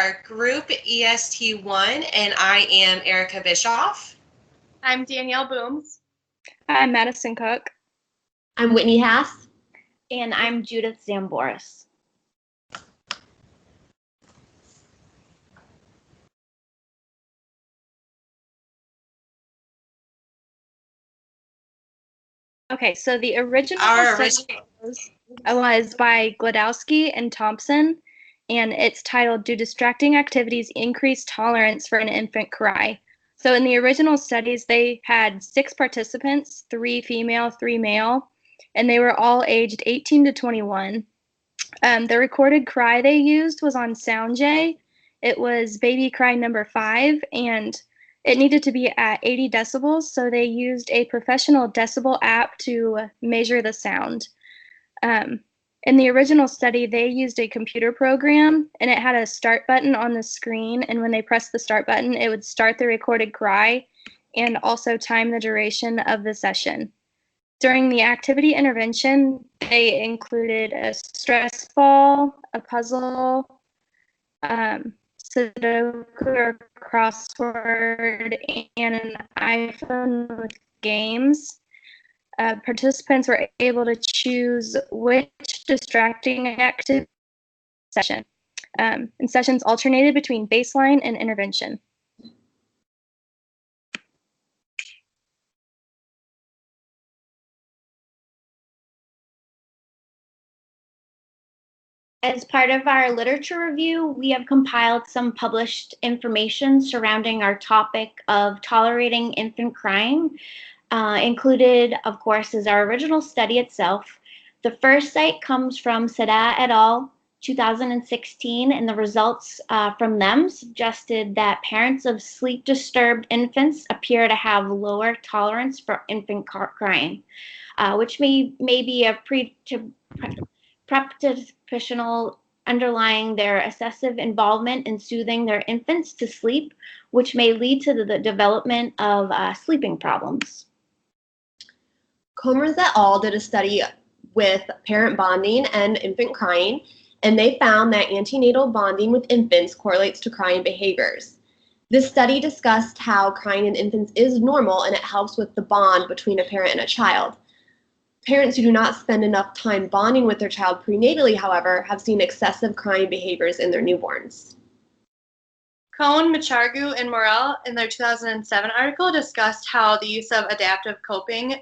our group EST1, and I am Erica Bischoff. I'm Danielle Booms. I'm Madison Cook. I'm Whitney Haas. And I'm Judith Zamboris. Okay, so the original study was by Glodowski and Thompson, and it's titled, "Do Distracting Activities Increase Tolerance for an Infant Cry?" So in the original studies, they had 6 participants, 3 female, 3 male, and they were all aged 18 to 21. The recorded cry they used was on SoundJ. It was baby cry number 5, and it needed to be at 80 decibels, so they used a professional decibel app to measure the sound. In the original study, they used a computer program, and it had a start button on the screen, and when they pressed the start button, it would start the recorded cry and also time the duration of the session. During the activity intervention, they included a stress ball, a puzzle, Sudoku or crossword, and an iPhone with games. Participants were able to choose which distracting activity session. And sessions alternated between baseline and intervention. As part of our literature review, we have compiled some published information surrounding our topic of tolerating infant crying. Included, of course, is our original study itself. The first cite comes from Sada et al. 2016, and the results from them suggested that parents of sleep-disturbed infants appear to have lower tolerance for infant crying, which may be a presuppositional underlying their excessive involvement in soothing their infants to sleep, which may lead to the development of sleeping problems. Comers et al. Did a study with parent bonding and infant crying, and they found that antenatal bonding with infants correlates to crying behaviors. This study discussed how crying in infants is normal, and it helps with the bond between a parent and a child. Parents who do not spend enough time bonding with their child prenatally, however, have seen excessive crying behaviors in their newborns. Cohn, Machargu, and Morell in their 2007 article discussed how the use of adaptive coping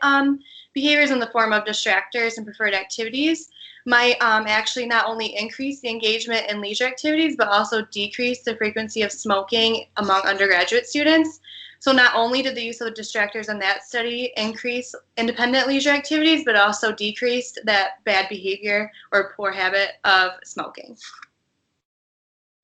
behaviors in the form of distractors and preferred activities might actually not only increase the engagement in leisure activities, but also decrease the frequency of smoking among undergraduate students. So not only did the use of distractors in that study increase independent leisure activities, but also decreased that bad behavior or poor habit of smoking.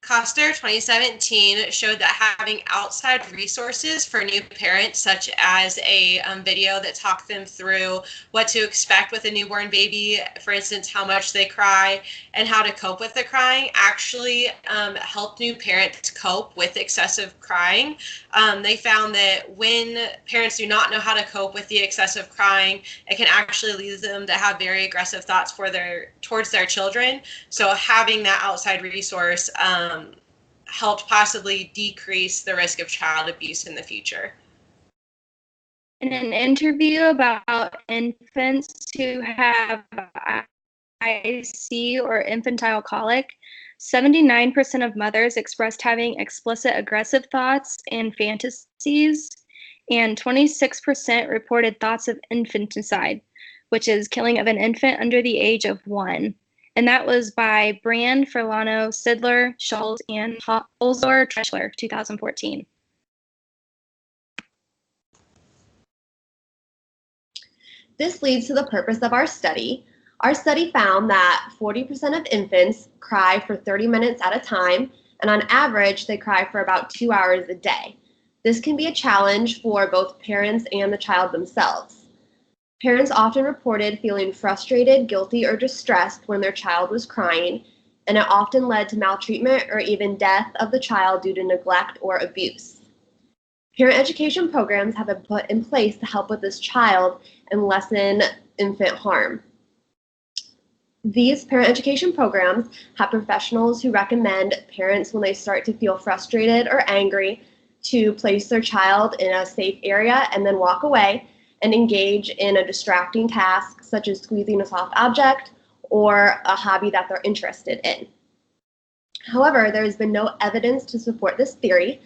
Coster 2017 showed that having outside resources for new parents, such as a video that talked them through what to expect with a newborn baby, for instance, how much they cry and how to cope with the crying, actually helped new parents cope with excessive crying. They found that when parents do not know how to cope with the excessive crying, it can actually lead them to have very aggressive thoughts towards their children. So having that outside resource helped possibly decrease the risk of child abuse in the future. In an interview about infants who have IC or infantile colic, 79% of mothers expressed having explicit aggressive thoughts and fantasies, and 26% reported thoughts of infanticide, which is killing of an infant under the age of 1. And that was by Brand, Furlano, Sidler, Schultz, and Holzor Treschler, 2014. This leads to the purpose of our study. Our study found that 40% of infants cry for 30 minutes at a time, and on average, they cry for about 2 hours a day. This can be a challenge for both parents and the child themselves. Parents often reported feeling frustrated, guilty, or distressed when their child was crying, and it often led to maltreatment or even death of the child due to neglect or abuse. Parent education programs have been put in place to help with this child and lessen infant harm. These parent education programs have professionals who recommend parents when they start to feel frustrated or angry to place their child in a safe area and then walk away and engage in a distracting task such as squeezing a soft object or a hobby that they're interested in. However, there has been no evidence to support this theory.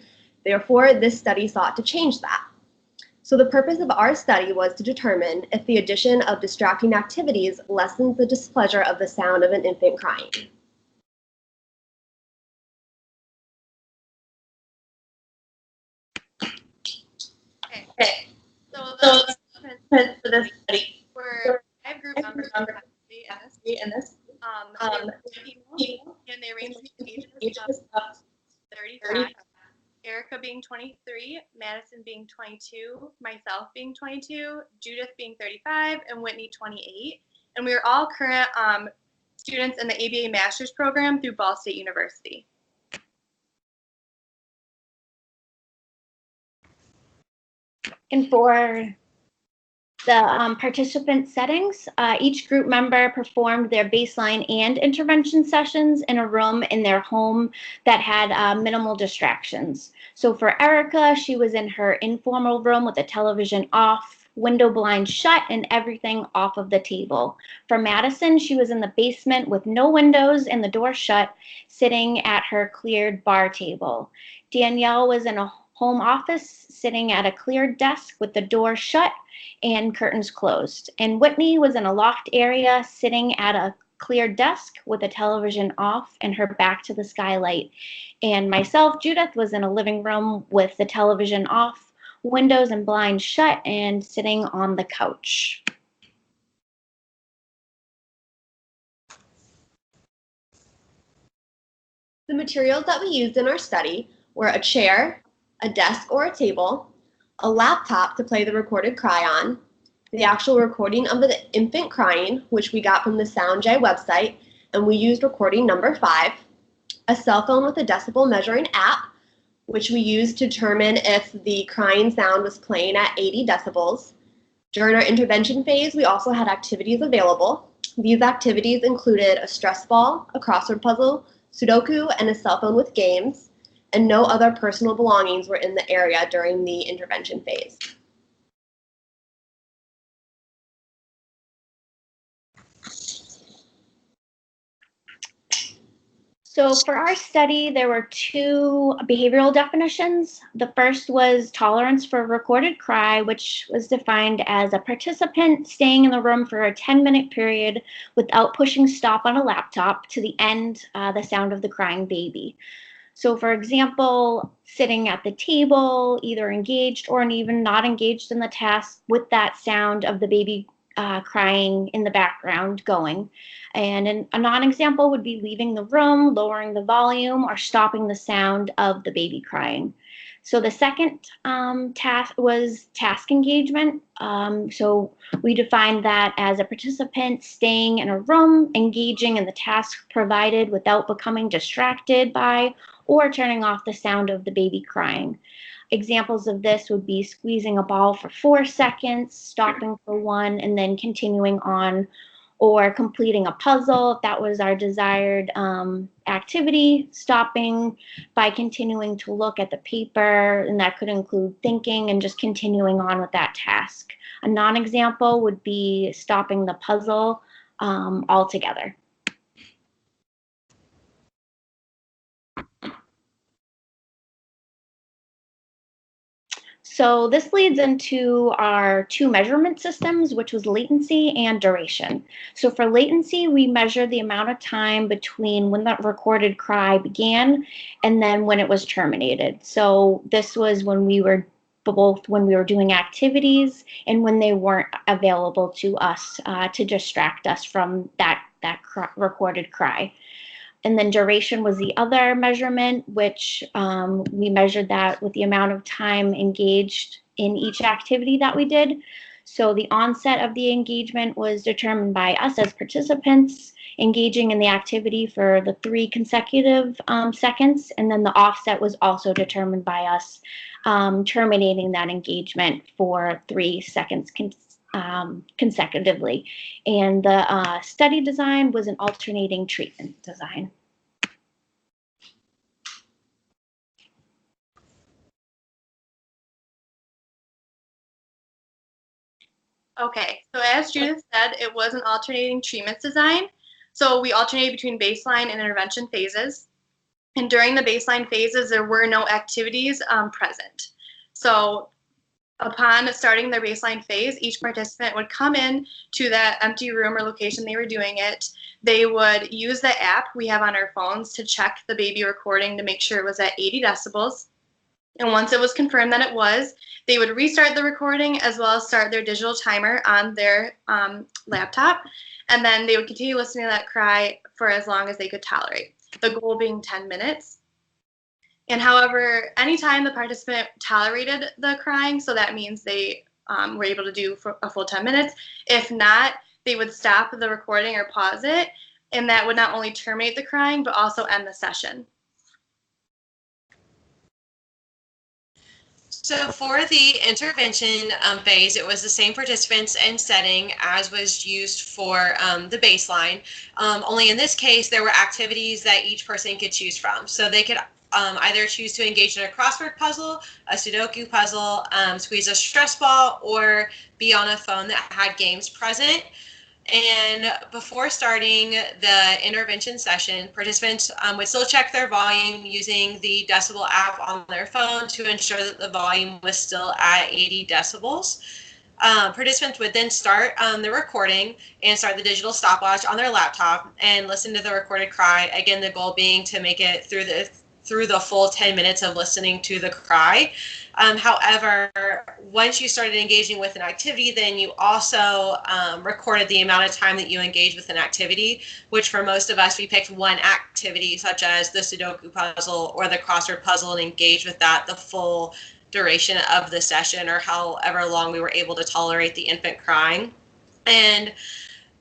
Therefore, this study sought to change that. So the purpose of our study was to determine if the addition of distracting activities lessens the displeasure of the sound of an infant crying. Okay. So the participants for this study were 5 group members in this. People, and they ranged from ages of 35, Erica being 23, Madison being 22, myself being 22, Judith being 35, and Whitney 28. And we are all current students in the ABA Master's Program through Ball State University. And for the participant settings, each group member performed their baseline and intervention sessions in a room in their home that had minimal distractions. So for Erica, she was in her informal room with the television off, window blinds shut, and everything off of the table. For Madison, she was in the basement with no windows and the door shut, sitting at her cleared bar table. Danielle was in a home office, sitting at a cleared desk with the door shut and curtains closed. And Whitney was in a loft area, sitting at a cleared desk with the television off and her back to the skylight. And myself, Judith, was in a living room with the television off, windows and blinds shut, and sitting on the couch. The materials that we used in our study were a chair, a desk or a table, a laptop to play the recorded cry on, the actual recording of the infant crying, which we got from the SoundJ website, and we used recording number 5, a cell phone with a decibel measuring app, which we used to determine if the crying sound was playing at 80 decibels. During our intervention phase, we also had activities available. These activities included a stress ball, a crossword puzzle, Sudoku, and a cell phone with games, and no other personal belongings were in the area during the intervention phase. So for our study, there were 2 behavioral definitions. The first was tolerance for recorded cry, which was defined as a participant staying in the room for a 10-minute period without pushing stop on a laptop to the end the sound of the crying baby. So for example, sitting at the table, either engaged or even not engaged in the task with that sound of the baby crying in the background going. And a non-example would be leaving the room, lowering the volume, or stopping the sound of the baby crying. So the second task was task engagement. So we defined that as a participant staying in a room, engaging in the task provided without becoming distracted by or turning off the sound of the baby crying. Examples of this would be squeezing a ball for 4 seconds, stopping for 1, and then continuing on, or completing a puzzle if that was our desired activity, stopping by continuing to look at the paper, and that could include thinking and just continuing on with that task. A non-example would be stopping the puzzle altogether. So this leads into our 2 measurement systems, which was latency and duration. So for latency, we measured the amount of time between when that recorded cry began and then when it was terminated. So this was when we were doing activities and when they weren't available to us to distract us from that recorded cry. And then duration was the other measurement, which we measured that with the amount of time engaged in each activity that we did. So the onset of the engagement was determined by us as participants engaging in the activity for the 3 consecutive seconds. And then the offset was also determined by us terminating that engagement for 3 seconds consecutively. And the study design was an alternating treatment design. Okay, so as Judith said, it was an alternating treatments design. So we alternated between baseline and intervention phases. And during the baseline phases, there were no activities present. So upon starting their baseline phase, each participant would come in to that empty room or location they were doing it. They would use the app we have on our phones to check the baby recording to make sure it was at 80 decibels. And once it was confirmed that it was, they would restart the recording as well as start their digital timer on their laptop. And then they would continue listening to that cry for as long as they could tolerate, the goal being 10 minutes. And however, anytime the participant tolerated the crying, so that means they were able to do for a full 10 minutes. If not, they would stop the recording or pause it, and that would not only terminate the crying, but also end the session. So for the intervention phase, it was the same participants and setting as was used for the baseline. Only in this case, there were activities that each person could choose from. So they could either choose to engage in a crossword puzzle, a Sudoku puzzle, squeeze a stress ball, or be on a phone that had games present. And before starting the intervention session, participants would still check their volume using the decibel app on their phone to ensure that the volume was still at 80 decibels. Participants would then start the recording and start the digital stopwatch on their laptop and listen to the recorded cry. Again, the goal being to make it through the full 10 minutes of listening to the cry. However, once you started engaging with an activity, then you also recorded the amount of time that you engaged with an activity, which for most of us, we picked one activity such as the Sudoku puzzle or the crossword puzzle and engaged with that the full duration of the session or however long we were able to tolerate the infant crying. And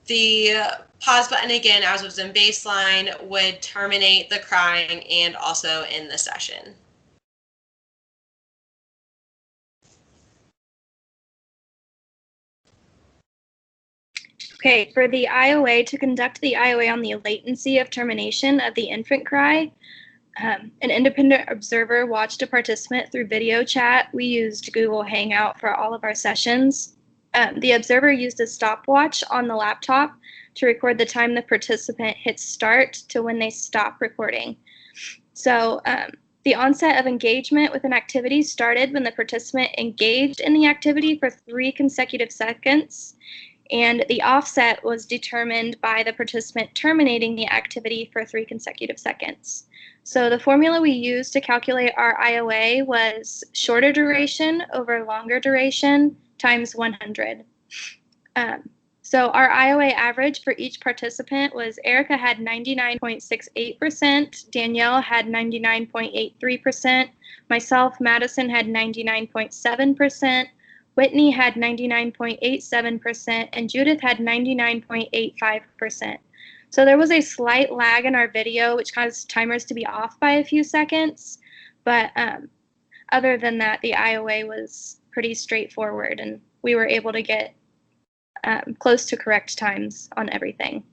the pause button, again, as was in baseline, would terminate the crying and also end the session. Okay, for the IOA, to conduct the IOA on the latency of termination of the infant cry, an independent observer watched a participant through video chat. We used Google Hangout for all of our sessions. The observer used a stopwatch on the laptop to record the time the participant hit start to when they stop recording. So the onset of engagement with an activity started when the participant engaged in the activity for 3 consecutive seconds, and the offset was determined by the participant terminating the activity for 3 consecutive seconds. So the formula we used to calculate our IOA was shorter duration over longer duration times 100. So our IOA average for each participant was Erica had 99.68%, Danielle had 99.83%, myself, Madison, had 99.7%, Whitney had 99.87%, and Judith had 99.85%. So there was a slight lag in our video, which caused timers to be off by a few seconds. But other than that, the IOA was pretty straightforward, and we were able to get close to correct times on everything.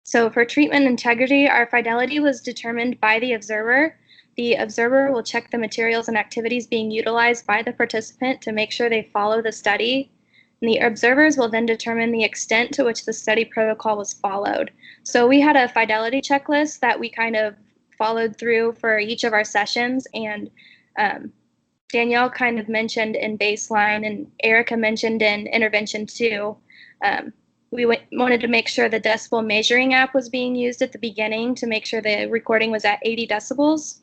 So for treatment integrity, our fidelity was determined by the observer. The observer will check the materials and activities being utilized by the participant to make sure they follow the study. And the observers will then determine the extent to which the study protocol was followed. So we had a fidelity checklist that we kind of followed through for each of our sessions, and Danielle kind of mentioned in baseline, and Erica mentioned in intervention 2. We wanted to make sure the decibel measuring app was being used at the beginning to make sure the recording was at 80 decibels.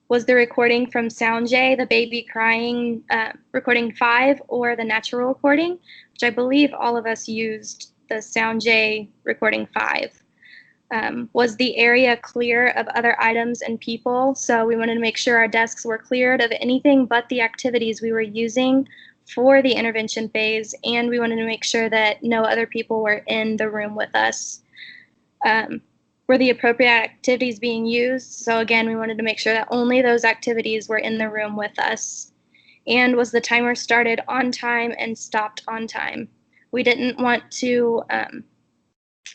Was the recording from SoundJ, the baby crying, recording 5, or the natural recording, which I believe all of us used the SoundJ recording 5. Was the area clear of other items and people? So we wanted to make sure our desks were cleared of anything but the activities we were using for the intervention phase, and we wanted to make sure that no other people were in the room with us. were the appropriate activities being used? So again, we wanted to make sure that only those activities were in the room with us. And was the timer started on time and stopped on time? We didn't want to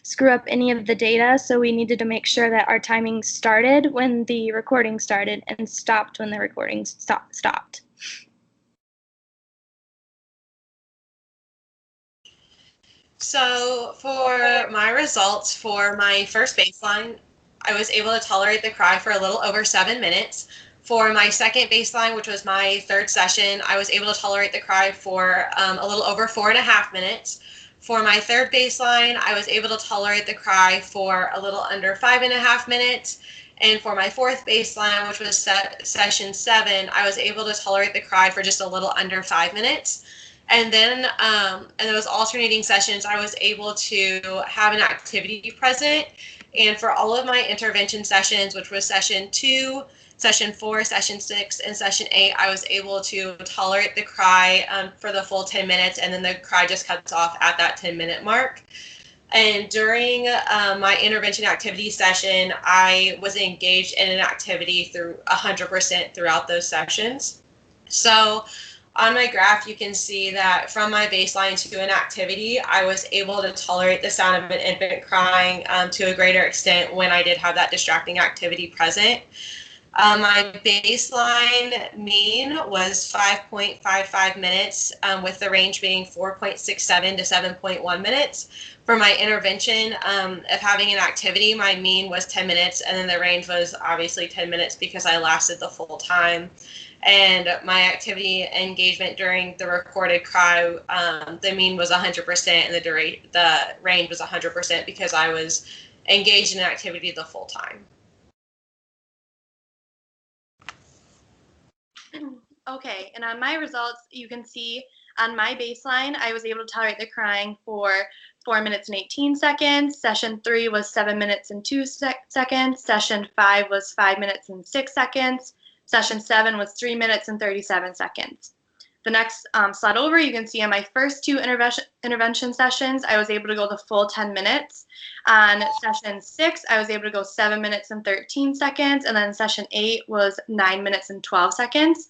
screw up any of the data, so we needed to make sure that our timing started when the recording started and stopped when the recording stopped. So for my results for my first baseline, I was able to tolerate the cry for a little over 7 minutes. For my second baseline, which was my third session, I was able to tolerate the cry for a little over 4.5 minutes. For my third baseline, I was able to tolerate the cry for a little under 5.5 minutes. And for my fourth baseline, which was session 7, I was able to tolerate the cry for just a little under 5 minutes. And then in those alternating sessions, I was able to have an activity present. And for all of my intervention sessions, which was session 2, session 4, session 6, and session 8, I was able to tolerate the cry for the full 10 minutes, and then the cry just cuts off at that 10-minute mark. And during my intervention activity session, I was engaged in an activity through 100% throughout those sessions. So on my graph, you can see that from my baseline to an activity, I was able to tolerate the sound of an infant crying to a greater extent when I did have that distracting activity present. My baseline mean was 5.55 minutes, with the range being 4.67 to 7.1 minutes. For my intervention of having an activity, my mean was 10 minutes, and then the range was obviously 10 minutes because I lasted the full time. And my activity engagement during the recorded cry, the mean was 100%, and the range was 100% because I was engaged in an activity the full time. Okay, and on my results, you can see on my baseline, I was able to tolerate the crying for 4 minutes and 18 seconds. Session 3 was 7 minutes and 2 seconds. Session 5 was 5 minutes and 6 seconds. Session 7 was 3 minutes and 37 seconds. The next slide over, you can see on my first 2 intervention sessions, I was able to go the full 10 minutes. On session 6, I was able to go 7 minutes and 13 seconds, and then session 8 was 9 minutes and 12 seconds.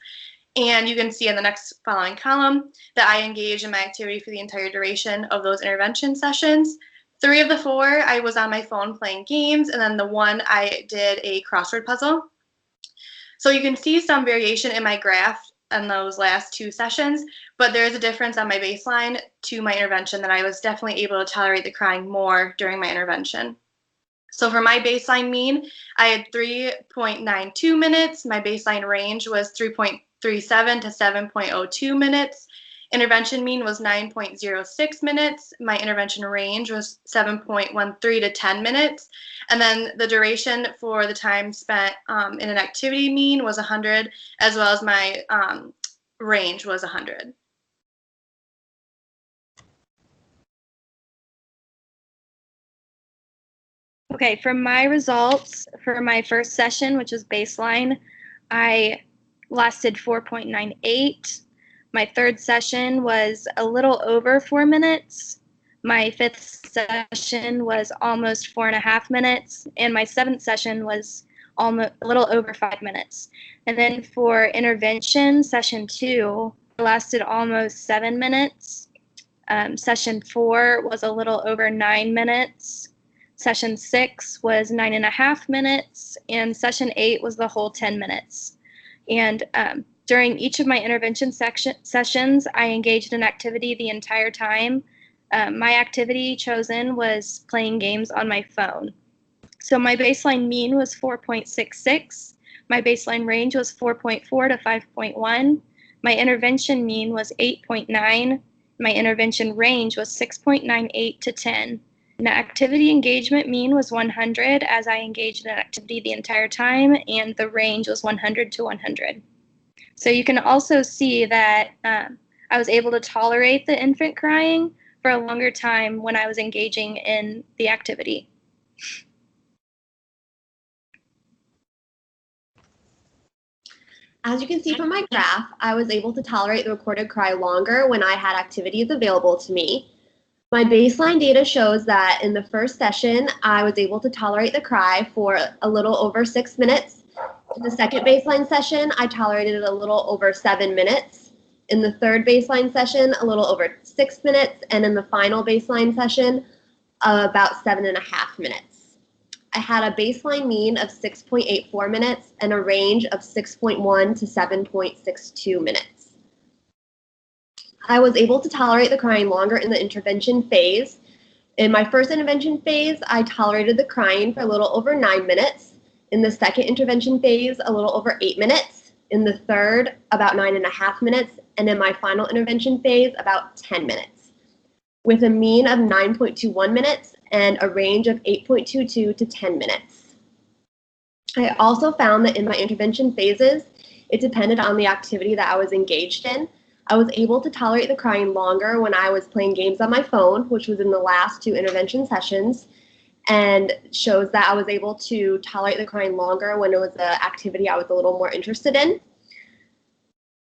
And you can see in the next following column that I engaged in my activity for the entire duration of those intervention sessions. 3 of the 4, I was on my phone playing games, and then the 1, I did a crossword puzzle. So you can see some variation in my graph in those last 2 sessions, but there is a difference on my baseline to my intervention that I was definitely able to tolerate the crying more during my intervention. So for my baseline mean, I had 3.92 minutes. My baseline range was 3.37 to 7.02 minutes. Intervention mean was 9.06 minutes. My intervention range was 7.13 to 10 minutes. And then the duration for the time spent in an activity mean was 100, as well as my range was 100. Okay, for my results for my first session, which was baseline, I lasted 4.98. My third session was a little over 4 minutes. My fifth session was almost 4.5 minutes, and my seventh session was almost a little over 5 minutes. And then for intervention, session 2 lasted almost 7 minutes. Session 4 was a little over 9 minutes. Session 6 was 9.5 minutes, and session 8 was the whole 10 minutes. And during each of my intervention sessions, I engaged in activity the entire time. My activity chosen was playing games on my phone. So my baseline mean was 4.66. My baseline range was 4.4 to 5.1. My intervention mean was 8.9. My intervention range was 6.98 to 10. And the activity engagement mean was 100, as I engaged in activity the entire time, and the range was 100 to 100. So you can also see that I was able to tolerate the infant crying for a longer time when I was engaging in the activity. As you can see from my graph, I was able to tolerate the recorded cry longer when I had activities available to me. My baseline data shows that in the first session, I was able to tolerate the cry for a little over 6 minutes. In the second baseline session, I tolerated it a little over 7 minutes. In the third baseline session, a little over 6 minutes. And in the final baseline session, about 7.5 minutes. I had a baseline mean of 6.84 minutes and a range of 6.1 to 7.62 minutes. I was able to tolerate the crying longer in the intervention phase. In my first intervention phase, I tolerated the crying for a little over 9 minutes. In the second intervention phase, a little over 8 minutes. In the third, about 9.5 minutes. And in my final intervention phase, about 10 minutes, with a mean of 9.21 minutes and a range of 8.22 to 10 minutes. I also found that in my intervention phases, it depended on the activity that I was engaged in. I was able to tolerate the crying longer when I was playing games on my phone, which was in the last 2 intervention sessions, and shows that I was able to tolerate the crying longer when it was an activity I was a little more interested in.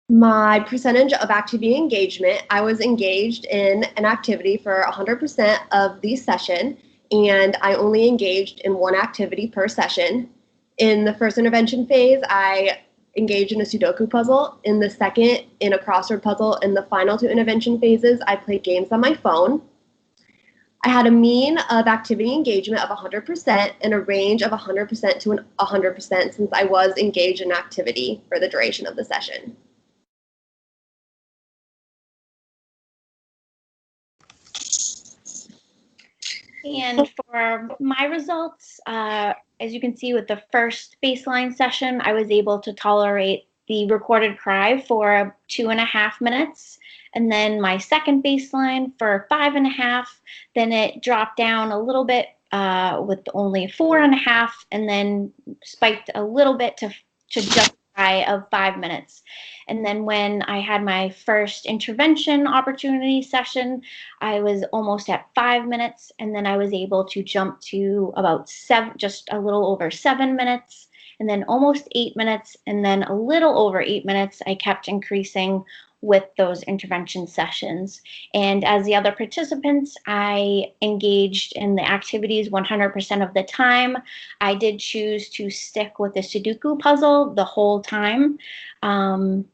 My percentage of activity engagement, I was engaged in an activity for 100% of the session, and I only engaged in one activity per session. In the first intervention phase, I engaged in a Sudoku puzzle. In the second, in a crossword puzzle. In the final 2 intervention phases, I played games on my phone. I had a mean of activity engagement of 100% and a range of 100% to 100% since I was engaged in activity for the duration of the session. And for my results, as you can see with the first baseline session, I was able to tolerate the recorded cry for 2.5 minutes. And then my second baseline for 5.5, then it dropped down a little bit with only 4.5, and then spiked a little bit to just shy of 5 minutes. And then when I had my first intervention opportunity session, I was almost at 5 minutes, and then I was able to jump to about 7, just a little over 7 minutes, and then almost 8 minutes, and then a little over 8 minutes. I kept increasing with those intervention sessions. And as the other participants, I engaged in the activities 100% of the time. I did choose to stick with the Sudoku puzzle the whole time. And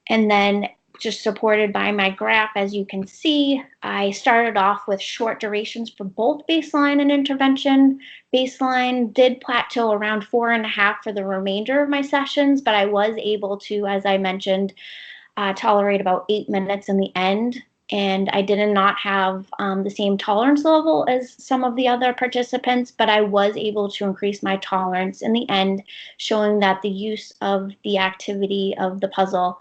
then just supported by my graph, as you can see, I started off with short durations for both baseline and intervention. Baseline did plateau around 4.5 for the remainder of my sessions, but I was able to, as I mentioned, tolerate about 8 minutes in the end. And I did not have the same tolerance level as some of the other participants, but I was able to increase my tolerance in the end, showing that the use of the activity of the puzzle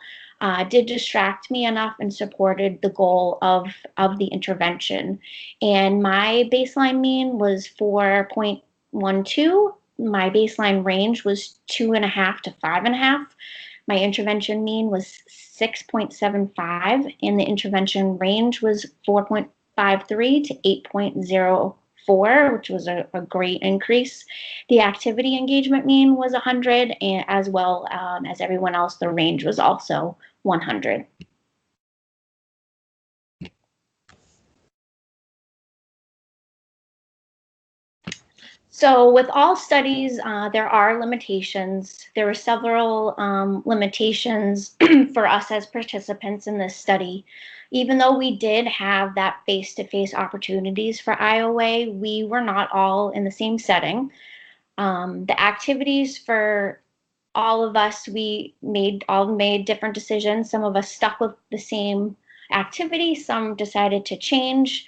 did distract me enough and supported the goal of the intervention. And my baseline mean was 4.12. My baseline range was 2.5 to 5.5. My intervention mean was 6.75, and the intervention range was 4.53 to 8.04, which was a great increase. The activity engagement mean was 100, and as well as everyone else, the range was also 100. So with all studies, there are limitations. There were several limitations for us as participants in this study. Even though we did have that face-to-face opportunities for IOA, we were not all in the same setting. The activities for all of us, we all made different decisions. Some of us stuck with the same activity, some decided to change.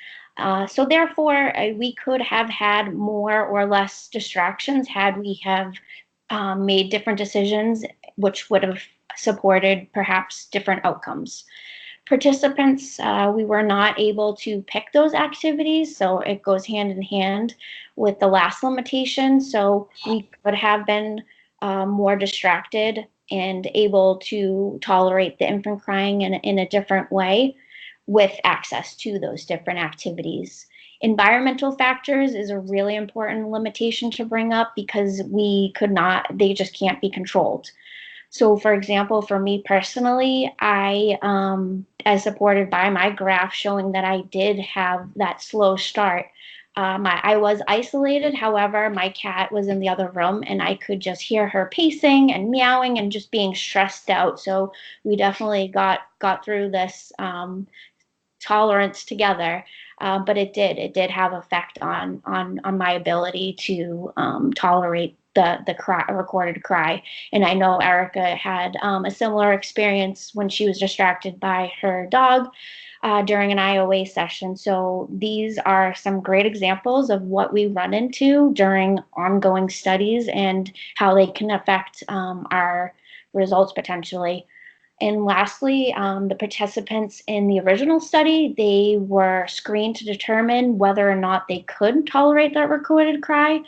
So therefore, we could have had more or less distractions had we have made different decisions, which would have supported perhaps different outcomes. Participants, we were not able to pick those activities, so it goes hand in hand with the last limitation. So we could have been more distracted and able to tolerate the infant crying in a different way with access to those different activities. Environmental factors is a really important limitation to bring up because they just can't be controlled. So, for example, for me personally, as supported by my graph showing that I did have that slow start, I was isolated. However, my cat was in the other room and I could just hear her pacing and meowing and just being stressed out. So we definitely got through this tolerance together. But it did have effect on my ability to tolerate the recorded cry. And I know Erica had a similar experience when she was distracted by her dog during an IOA session. So these are some great examples of what we run into during ongoing studies and how they can affect our results potentially. And lastly, the participants in the original study, they were screened to determine whether or not they could tolerate that recorded cry.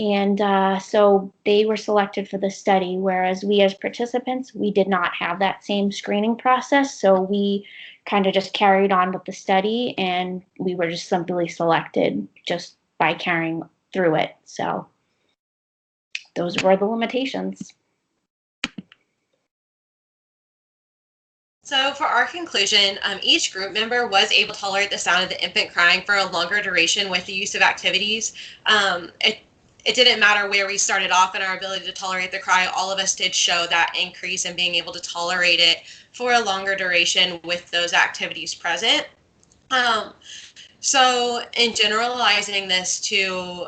And so they were selected for the study, whereas we as participants, we did not have that same screening process. So we kind of just carried on with the study and we were just simply selected just by carrying through it. So those were the limitations. So for our conclusion, each group member was able to tolerate the sound of the infant crying for a longer duration with the use of activities. It didn't matter where we started off in our ability to tolerate the cry. All of us did show that increase in being able to tolerate it for a longer duration with those activities present. So in generalizing this to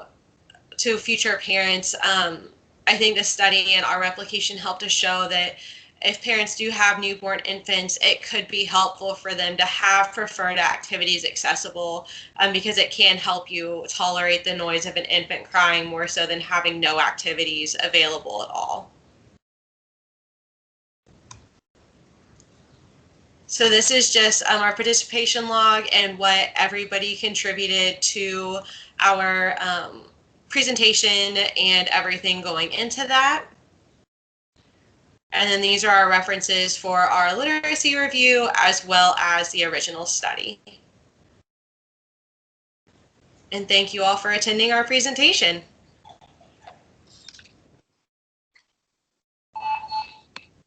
future parents, I think the study and our replication helped to show that if parents do have newborn infants, it could be helpful for them to have preferred activities accessible, because it can help you tolerate the noise of an infant crying more so than having no activities available at all. So this is just our participation log and what everybody contributed to our presentation and everything going into that. And then these are our references for our literacy review as well as the original study. And thank you all for attending our presentation.